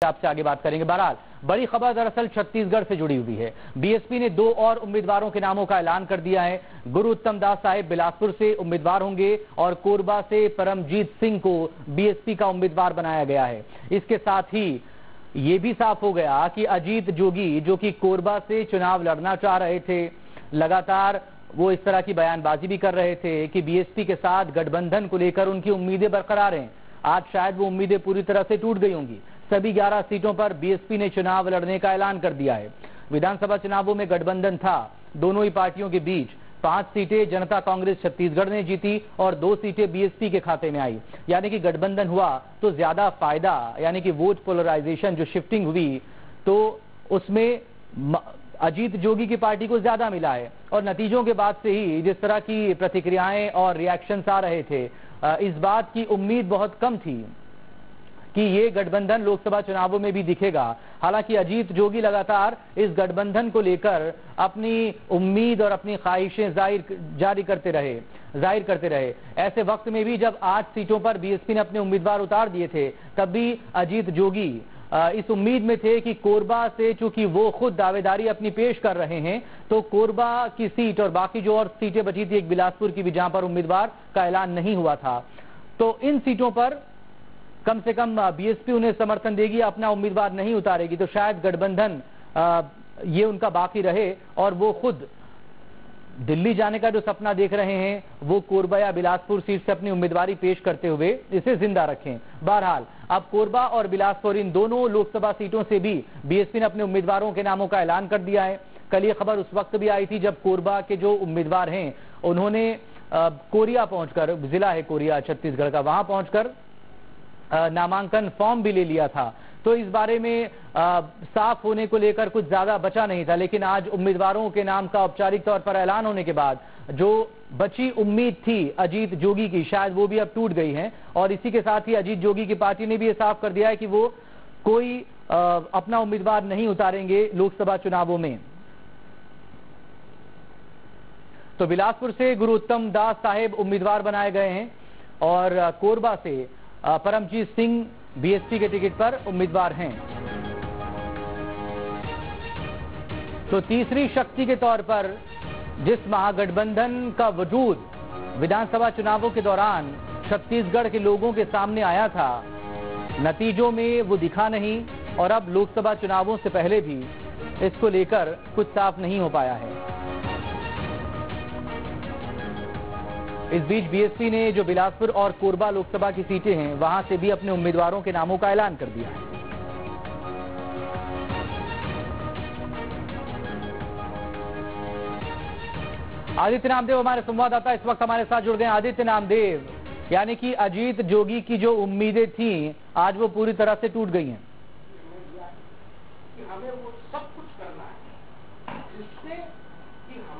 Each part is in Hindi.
आपसे आगे बात करेंगे। बहरहाल बड़ी खबर दरअसल छत्तीसगढ़ से जुड़ी हुई है। बीएसपी ने 2 और उम्मीदवारों के नामों का ऐलान कर दिया है। गुरु उत्तम दास साहिब बिलासपुर से उम्मीदवार होंगे और कोरबा से परमजीत सिंह को बीएसपी का उम्मीदवार बनाया गया है। इसके साथ ही ये भी साफ हो गया कि अजीत जोगी, जो कि कोरबा से चुनाव लड़ना चाह रहे थे, लगातार वो इस तरह की बयानबाजी भी कर रहे थे कि बीएसपी के साथ गठबंधन को लेकर उनकी उम्मीदें बरकरार हैं। आज शायद वो उम्मीदें पूरी तरह से टूट गई होंगी। सभी 11 सीटों पर बीएसपी ने चुनाव लड़ने का ऐलान कर दिया है। विधानसभा चुनावों में गठबंधन था दोनों ही पार्टियों के बीच। 5 सीटें जनता कांग्रेस छत्तीसगढ़ ने जीती और 2 सीटें बीएसपी के खाते में आई। यानी कि गठबंधन हुआ तो ज्यादा फायदा, यानी कि वोट पोलराइजेशन जो शिफ्टिंग हुई तो उसमें अजीत जोगी की पार्टी को ज्यादा मिला है। और नतीजों के बाद से ही जिस तरह की प्रतिक्रियाएं और रिएक्शंस आ रहे थे, इस बात की उम्मीद बहुत कम थी कि ये गठबंधन लोकसभा चुनावों में भी दिखेगा। हालांकि अजीत जोगी लगातार इस गठबंधन को लेकर अपनी उम्मीद और अपनी ख्वाहिशें जाहिर करते रहे। ऐसे वक्त में भी जब 8 सीटों पर बीएसपी ने अपने उम्मीदवार उतार दिए थे, तब भी अजीत जोगी इस उम्मीद में थे कि कोरबा से, चूंकि वो खुद दावेदारी अपनी पेश कर रहे हैं, तो कोरबा की सीट और बाकी जो और सीटें बची थी, एक बिलासपुर की भी जहां पर उम्मीदवार का ऐलान नहीं हुआ था, तो इन सीटों पर कम से कम बीएसपी उन्हें समर्थन देगी, अपना उम्मीदवार नहीं उतारेगी, तो शायद गठबंधन ये उनका बाकी रहे और वो खुद दिल्ली जाने का जो सपना देख रहे हैं वो कोरबा या बिलासपुर सीट से अपनी उम्मीदवारी पेश करते हुए इसे जिंदा रखें। बहरहाल अब कोरबा और बिलासपुर, इन दोनों लोकसभा सीटों से भी बीएसपी ने अपने उम्मीदवारों के नामों का ऐलान कर दिया है। कल ये खबर उस वक्त भी आई थी जब कोरबा के जो उम्मीदवार हैं उन्होंने कोरिया पहुंचकर, जिला है कोरिया छत्तीसगढ़ का, वहां पहुंचकर नामांकन फॉर्म भी ले लिया था। तो इस बारे में साफ होने को लेकर कुछ ज्यादा बचा नहीं था, लेकिन आज उम्मीदवारों के नाम का औपचारिक तौर पर ऐलान होने के बाद जो बची उम्मीद थी अजीत जोगी की, शायद वो भी अब टूट गई है। और इसी के साथ ही अजीत जोगी की पार्टी ने भी ये साफ कर दिया है कि वो कोई अपना उम्मीदवार नहीं उतारेंगे लोकसभा चुनावों में। तो बिलासपुर से गुरु उत्तम दास साहेब उम्मीदवार बनाए गए हैं और कोरबा से परमजीत सिंह बीएसपी के टिकट पर उम्मीदवार हैं। तो तीसरी शक्ति के तौर पर जिस महागठबंधन का वजूद विधानसभा चुनावों के दौरान छत्तीसगढ़ के लोगों के सामने आया था, नतीजों में वो दिखा नहीं और अब लोकसभा चुनावों से पहले भी इसको लेकर कुछ साफ नहीं हो पाया है। इस बीच बीएसपी ने जो बिलासपुर और कोरबा लोकसभा की सीटें हैं वहां से भी अपने उम्मीदवारों के नामों का ऐलान कर दिया है। आदित्य नामदेव हमारे संवाददाता इस वक्त हमारे साथ जुड़ गए हैं। आदित्य नामदेव, यानी कि अजीत जोगी की जो उम्मीदें थी आज वो पूरी तरह से टूट गई हैं। हमें वो सब कुछ करना है जिससे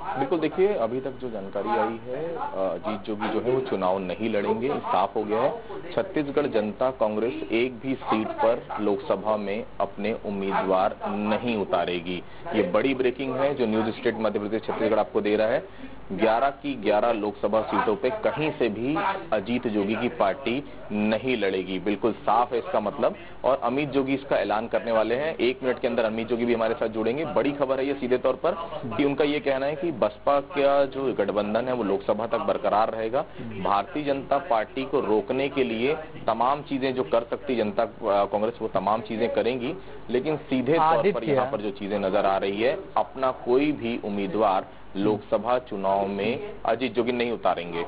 बिल्कुल, देखिए अभी तक जो जानकारी आई है अजीत जोगी जो है वो चुनाव नहीं लड़ेंगे, साफ हो गया है। छत्तीसगढ़ जनता कांग्रेस एक भी सीट पर लोकसभा में अपने उम्मीदवार नहीं उतारेगी। ये बड़ी ब्रेकिंग है जो न्यूज स्टेट मध्य प्रदेश छत्तीसगढ़ आपको दे रहा है। 11 की 11 लोकसभा सीटों पे कहीं से भी अजीत जोगी की पार्टी नहीं लड़ेगी, बिल्कुल साफ है इसका मतलब। और अमित जोगी इसका ऐलान करने वाले हैं। 1 मिनट के अंदर अमित जोगी भी हमारे साथ जुड़ेंगे। बड़ी खबर है ये सीधे तौर पर कि उनका ये कहना है कि बसपा का जो गठबंधन है वो लोकसभा तक बरकरार रहेगा। भारतीय जनता पार्टी को रोकने के लिए तमाम चीजें जो कर सकती जनता कांग्रेस वो तमाम चीजें करेंगी, लेकिन सीधे तौर पर यहाँ पर जो चीजें नजर आ रही है, अपना कोई भी उम्मीदवार लोकसभा चुनाव में अजीत जोगी नहीं उतारेंगे।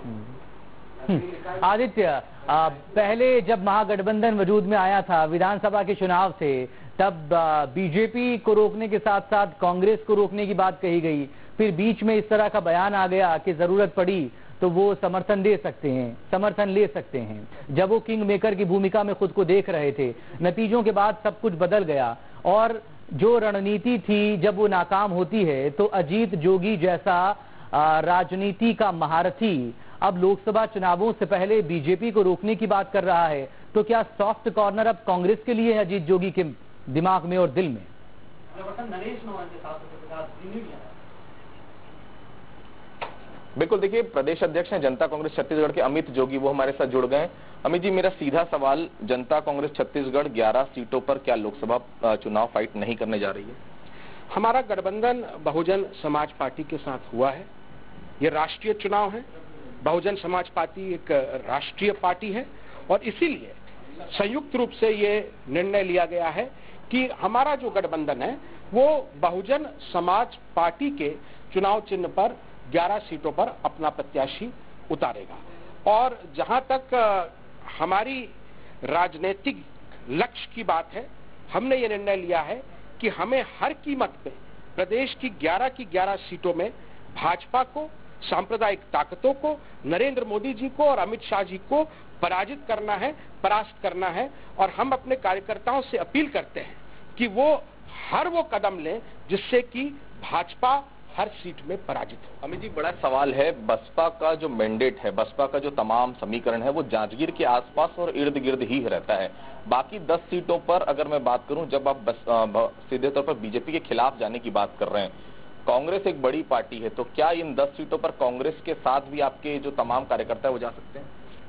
आदित्य, पहले जब महागठबंधन वजूद में आया था विधानसभा के चुनाव से, तब बीजेपी को रोकने के साथ साथ कांग्रेस को रोकने की बात कही गई। फिर बीच में इस तरह का बयान आ गया कि जरूरत पड़ी तो वो समर्थन ले सकते हैं। जब वो किंग मेकर की भूमिका में खुद को देख रहे थे, नतीजों के बाद सब कुछ बदल गया और जो रणनीति थी जब वो नाकाम होती है तो अजीत जोगी जैसा राजनीति का महारथी अब लोकसभा चुनावों से पहले बीजेपी को रोकने की बात कर रहा है। तो क्या सॉफ्ट कॉर्नर अब कांग्रेस के लिए है अजीत जोगी के दिमाग में और दिल में? बिल्कुल, देखिए प्रदेश अध्यक्ष हैं जनता कांग्रेस छत्तीसगढ़ के अमित जोगी, वो हमारे साथ जुड़ गए। अमित जी, मेरा सीधा सवाल, जनता कांग्रेस छत्तीसगढ़ 11 सीटों पर क्या लोकसभा चुनाव फाइट नहीं करने जा रही है? हमारा गठबंधन बहुजन समाज पार्टी के साथ हुआ है। ये राष्ट्रीय चुनाव है। बहुजन समाज पार्टी एक राष्ट्रीय पार्टी है और इसीलिए संयुक्त रूप से ये निर्णय लिया गया है कि हमारा जो गठबंधन है वो बहुजन समाज पार्टी के चुनाव चिन्ह पर 11 सीटों पर अपना प्रत्याशी उतारेगा। और जहां तक हमारी राजनीतिक लक्ष्य की बात है, हमने ये निर्णय लिया है कि हमें हर कीमत पे प्रदेश की 11 सीटों में भाजपा को, सांप्रदायिक ताकतों को, नरेंद्र मोदी जी को और अमित शाह जी को पराजित करना है, परास्त करना है। और हम अपने कार्यकर्ताओं से अपील करते हैं कि वो हर वो कदम लें जिससे कि भाजपा हर सीट में पराजित हो। अमित जी, बड़ा सवाल है, बसपा का जो मैंडेट है, बसपा का जो तमाम समीकरण है वो जांजगीर के आसपास और इर्द गिर्द ही रहता है। बाकी 10 सीटों पर अगर मैं बात करूं, जब आप सीधे तौर पर बीजेपी के खिलाफ जाने की बात कर रहे हैं, कांग्रेस एक बड़ी पार्टी है, तो क्या इन 10 सीटों पर कांग्रेस के साथ भी आपके जो तमाम कार्यकर्ता है वो जा सकते हैं?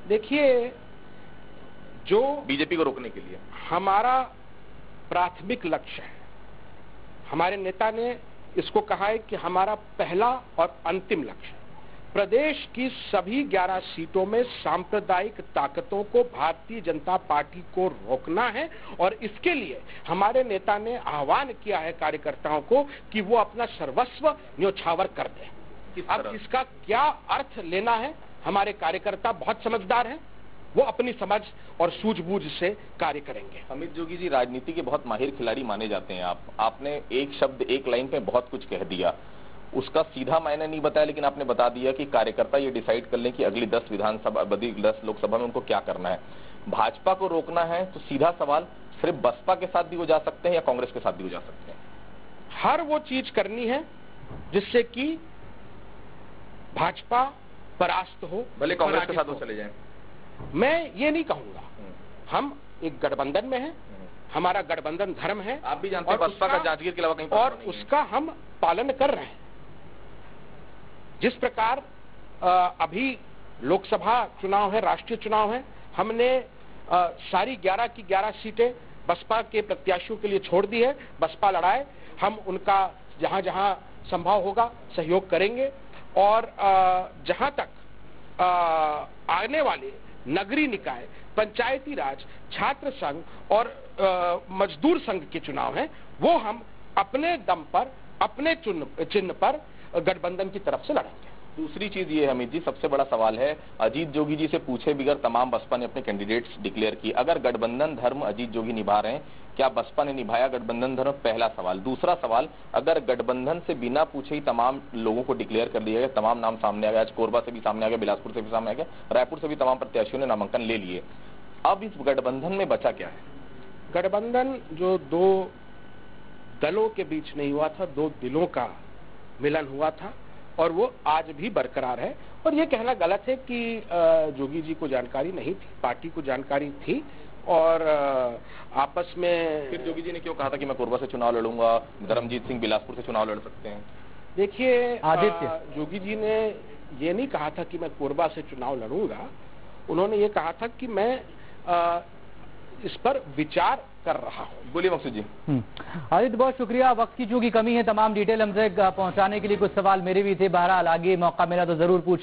देखिए, जो बीजेपी को रोकने के लिए हमारा प्राथमिक लक्ष्य है, हमारे नेता ने इसको कहा है कि हमारा पहला और अंतिम लक्ष्य प्रदेश की सभी 11 सीटों में सांप्रदायिक ताकतों को भारतीय जनता पार्टी को रोकना है। और इसके लिए हमारे नेता ने आह्वान किया है कार्यकर्ताओं को कि वो अपना सर्वस्व न्योछावर कर दें। अब इसका क्या अर्थ लेना है, हमारे कार्यकर्ता बहुत समझदार हैं, वो अपनी समझ और सूझबूझ से कार्य करेंगे। अमित जोगी जी, राजनीति के बहुत माहिर खिलाड़ी माने जाते हैं आपने एक शब्द एक लाइन पे बहुत कुछ कह दिया, उसका सीधा मायने नहीं बताया, लेकिन आपने बता दिया कि कार्यकर्ता ये डिसाइड कर लें कि अगली 10 लोकसभा में उनको क्या करना है। भाजपा को रोकना है तो सीधा सवाल, सिर्फ बसपा के साथ भी वो जा सकते हैं या कांग्रेस के साथ भी वो जा सकते हैं? हर वो चीज करनी है जिससे कि भाजपा परास्त हो, भले कांग्रेस के साथ वो चले जाएं। मैं ये नहीं कहूंगा, हम एक गठबंधन में हैं, हमारा गठबंधन धर्म है। आप भी जानते हैं बसपा का जांजगीर के अलावा कहीं और उसका हम पालन कर रहे हैं। जिस प्रकार अभी लोकसभा चुनाव है, राष्ट्रीय चुनाव है, हमने सारी 11 की 11 सीटें बसपा के प्रत्याशियों के लिए छोड़ दी है। बसपा लड़ाए, हम उनका जहां जहां संभव होगा सहयोग करेंगे। और जहां तक आने वाले नगरीय निकाय, पंचायती राज, छात्र संघ और मजदूर संघ के चुनाव हैं, वो हम अपने दम पर, अपने चिन्ह पर गठबंधन की तरफ से लड़ेंगे। दूसरी चीज ये है अमित जी, सबसे बड़ा सवाल है, अजीत जोगी जी से पूछे बगैर तमाम बसपा ने अपने कैंडिडेट्स डिक्लेयर किए। अगर गठबंधन धर्म अजीत जोगी निभा रहे हैं, क्या बसपा ने निभाया गठबंधन धर्म? पहला सवाल। दूसरा सवाल, अगर गठबंधन से बिना पूछे ही तमाम लोगों को डिक्लेयर कर दिया गया, तमाम नाम सामने आ गया, आज कोरबा से भी सामने आ गया, बिलासपुर से भी सामने आ गया, रायपुर से भी तमाम प्रत्याशियों ने नामांकन ले लिए, अब इस गठबंधन में बचा क्या है? गठबंधन जो दो दलों के बीच नहीं हुआ था, दो दिलों का मिलन हुआ था और वो आज भी बरकरार है। और ये कहना गलत है कि जोगी जी को जानकारी नहीं थी, पार्टी को जानकारी थी। और आपस में फिर जोगी जी ने क्यों कहा था कि मैं कोरबा से चुनाव लड़ूंगा, धर्मजीत सिंह बिलासपुर से चुनाव लड़ सकते हैं? देखिए, आदित्य, जोगी जी ने ये नहीं कहा था कि मैं कोरबा से चुनाव लड़ूंगा, उन्होंने ये कहा था कि मैं इस पर विचार कर रहा हूं। बोलिए मकसूद जी। आदित्य, बहुत शुक्रिया। वक्त की चूंकि कमी है, तमाम डिटेल हमसे पहुंचाने के लिए कुछ सवाल मेरे भी थे, बहरहाल आगे मौका मिला तो जरूर पूछ